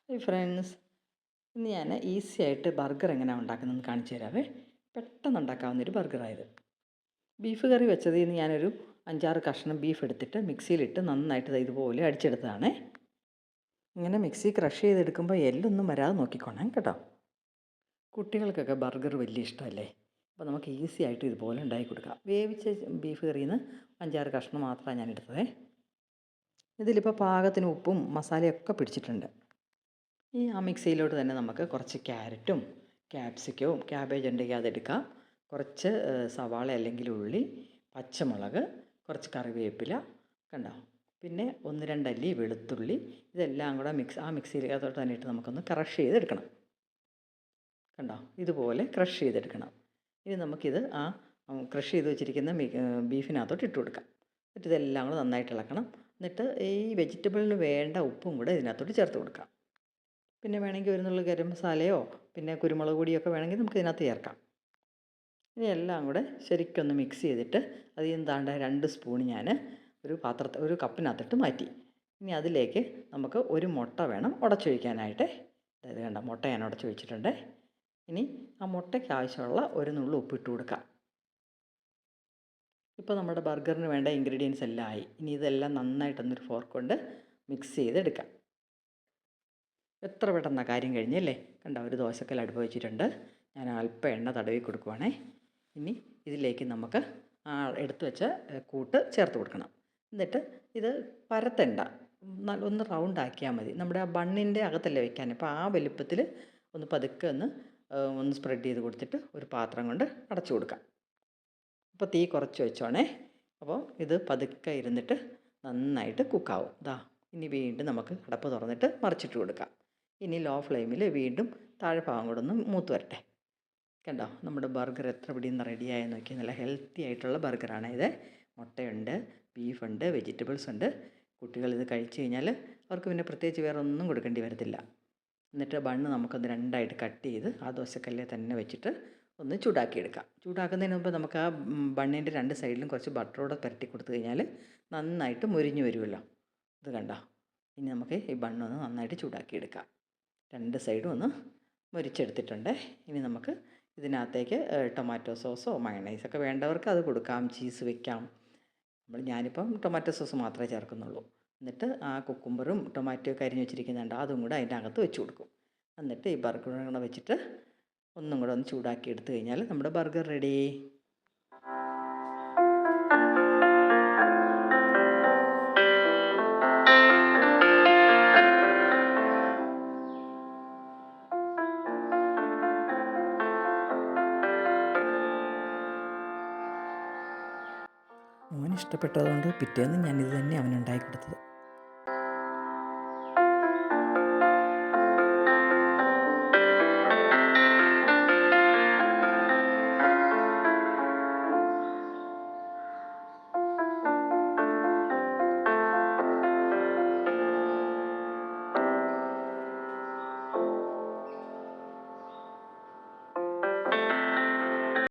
Hi friends, ഇന്ന് ഞാൻ easy ആയിട്ട് ബർഗർ എങ്ങനെയാണ് ഉണ്ടാക്കുന്നതെന്ന് കാണിച്ചു തരാവേ. പെട്ടെന്ന് ഉണ്ടാക്കാവുന്നൊരു ബർഗറായത്. ബീഫ് കറി വെച്ചതിൽ നിന്ന് ഞാനൊരു 5-6 കഷ്ണം ബീഫ് എടുത്തിട്ട് മിക്സിയിലിട്ട് നന്നായിട്ട് ഇതുപോലെ അടിച്ചെടുത്തതാണേ. ഇങ്ങനെ മിക്സി ക്രഷ് ചെയ്തെടുക്കുമ്പോൾ എല്ലൊന്നും വരാതെ നോക്കിക്കോണം കേട്ടോ. കുട്ടികൾക്കൊക്കെ ബർഗർ വലിയ ഇഷ്ടമല്ലേ. അപ്പോൾ നമുക്ക് ഈസി ആയിട്ട് ഇതുപോലെ ഉണ്ടാക്കി കൊടുക്കാം. വേവിച്ച ബീഫ് കറിയിൽ നിന്ന് 5-6 കഷ്ണം മാത്രമാണ് ഞാൻ എടുത്തതേ. ഇതിലിപ്പോൾ പാകത്തിന് ഉപ്പും മസാലയൊക്കെ പിടിച്ചിട്ടുണ്ട്. ആ മിക്സിയിലോട്ട് തന്നെ നമുക്ക് കുറച്ച് ക്യാരറ്റും ക്യാപ്സിക്കവും ക്യാബേജ് ഉണ്ടെങ്കിൽ അതെടുക്കാം. കുറച്ച് സവാള അല്ലെങ്കിൽ ഉള്ളി, പച്ചമുളക്, കുറച്ച് കറിവേപ്പില കണ്ടോ, പിന്നെ 1-2 അല്ലി വെളുത്തുള്ളി, ഇതെല്ലാം കൂടെ ആ മിക്സിയിലകത്തോട്ട് തന്നെ ഇട്ട് നമുക്കൊന്ന് ക്രഷ് ചെയ്തെടുക്കണം. കണ്ടോ, ഇതുപോലെ ക്രഷ് ചെയ്തെടുക്കണം. ഇനി നമുക്കിത് ക്രഷ് ചെയ്ത് വെച്ചിരിക്കുന്ന ബീഫിനകത്തോട്ട് ഇട്ട് കൊടുക്കാം. എന്നിട്ട് ഇതെല്ലാം കൂടെ നന്നായിട്ട് ഇളക്കണം. എന്നിട്ട് ഈ വെജിറ്റബിളിന് വേണ്ട ഉപ്പും കൂടെ ഇതിനകത്തോട്ട് ചേർത്ത് കൊടുക്കാം. പിന്നെ വേണമെങ്കിൽ ഒരു നുള്ളു ഗരം മസാലയോ പിന്നെ കുരുമുളക് പൊടിയൊക്കെ വേണമെങ്കിൽ നമുക്ക് ഇതിനകത്ത് ചേർക്കാം. ഇനി എല്ലാം കൂടെ ശരിക്കൊന്ന് മിക്സ് ചെയ്തിട്ട് അതിൽ നിന്ന് 2 സ്പൂൺ ഞാൻ ഒരു കപ്പിനകത്തിട്ട് മാറ്റി. ഇനി അതിലേക്ക് നമുക്ക് ഒരു മുട്ട വേണം ഉടച്ചൊഴിക്കാനായിട്ട്. അതായത് കണ്ട, മുട്ട ഞാൻ ഉടച്ചൊഴിച്ചിട്ടുണ്ട്. ഇനി ആ മുട്ടയ്ക്ക് ആവശ്യമുള്ള ഒരു നുള്ളു ഉപ്പിട്ട് കൊടുക്കാം. ഇപ്പോൾ നമ്മുടെ ബർഗറിന് വേണ്ട ഇൻഗ്രീഡിയൻസ് എല്ലാം ആയി. ഇനി ഇതെല്ലാം നന്നായിട്ടൊന്നൊരു ഫോർക്ക് കൊണ്ട് മിക്സ് ചെയ്തെടുക്കാം. എത്ര പെട്ടെന്നാണ് കാര്യം കഴിഞ്ഞല്ലേ. കണ്ടോ, ഒരു ദോശക്കല്ല് അടുപ്പ് വെച്ചിട്ടുണ്ട്. ഞാൻ അല്പം എണ്ണ തടവി കൊടുക്കുവാണേ. ഇനി ഇതിലേക്ക് നമുക്ക് എടുത്തു വെച്ച കൂട്ട് ചേർത്ത് കൊടുക്കണം. എന്നിട്ട് ഇത് പരത്തണ്ട, ഒന്ന് റൗണ്ട് ആക്കിയാൽ മതി. നമ്മുടെ ആ ബണ്ണിൻ്റെ അകത്തല്ലേ വെക്കാൻ, അപ്പോൾ ആ വലുപ്പത്തിൽ ഒന്ന് പതുക്കെ ഒന്ന് സ്പ്രെഡ് ചെയ്ത് കൊടുത്തിട്ട് ഒരു പാത്രം കൊണ്ട് അടച്ചു കൊടുക്കാം. അപ്പോൾ തീ കുറച്ച് വെച്ചോണേ. അപ്പോൾ ഇത് പതുക്കെ ഇരുന്നിട്ട് നന്നായിട്ട് കുക്കാവും. ഇനി വീണ്ടും നമുക്ക് അടപ്പ് തുറന്നിട്ട് മറിച്ചിട്ട് കൊടുക്കാം. ഇനി ലോ ഫ്ലെയിമിൽ വീണ്ടും താഴെ ഭാഗം കൂടെ ഒന്ന് മൂത്ത് വരട്ടെ. കണ്ടോ, നമ്മുടെ ബർഗർ എത്ര പിടിയെന്ന് റെഡിയായെന്ന് നോക്കി. നല്ല ഹെൽത്തി ആയിട്ടുള്ള ബർഗറാണ് ഇത്. മുട്ടയുണ്ട്, ബീഫുണ്ട്, വെജിറ്റബിൾസ് ഉണ്ട്. കുട്ടികളിത് കഴിച്ച് കഴിഞ്ഞാൽ അവർക്ക് പിന്നെ പ്രത്യേകിച്ച് വേറെ ഒന്നും കൊടുക്കേണ്ടി വരത്തില്ല. എന്നിട്ട് ബണ്ണ് നമുക്കൊന്ന് 2ആയിട്ട് കട്ട് ചെയ്ത് ആ ദോശക്കല്ലിൽ തന്നെ വെച്ചിട്ട് ഒന്ന് ചൂടാക്കിയെടുക്കാം. ചൂടാക്കുന്നതിന് മുമ്പ് നമുക്ക് ആ ബണ്ണിൻ്റെ 2 സൈഡിലും കുറച്ച് ബട്ടറോടെ പുരട്ടി കൊടുത്തു കഴിഞ്ഞാൽ നന്നായിട്ട് മുരിഞ്ഞ് വരുമല്ലോ. ഇത് കണ്ടോ. ഇനി നമുക്ക് ഈ ബണ്ണൊന്ന് നന്നായിട്ട് ചൂടാക്കിയെടുക്കാം. 2 സൈഡും ഒന്ന് മുരിച്ചെടുത്തിട്ടുണ്ട്. ഇനി നമുക്ക് ഇതിനകത്തേക്ക് ടൊമാറ്റോ സോസോ മയണൈസൊക്കെ വേണ്ടവർക്ക് അത് കൊടുക്കാം, ചീസ് വെക്കാം. ഞാനിപ്പം ടൊമാറ്റോ സോസ് മാത്രമേ ചേർക്കുന്നുള്ളൂ. എന്നിട്ട് ആ കുക്കുംബറും ടൊമാറ്റോയൊക്കെ അരിഞ്ഞ് വെച്ചിരിക്കുന്നുണ്ട്, അതും കൂടെ അതിൻ്റെ അകത്ത് വെച്ച് കൊടുക്കും. എന്നിട്ട് ഈ ബർഗറും കൂടെ വെച്ചിട്ട് ഒന്നും കൂടെ ഒന്ന് ചൂടാക്കി എടുത്തു കഴിഞ്ഞാൽ നമ്മുടെ ബർഗർ റെഡി. മോന് ഇഷ്ടപ്പെട്ടതുകൊണ്ട് പിറ്റേന്ന് ഞാനിത് തന്നെ അവനുണ്ടാക്കി കൊടുത്തത്.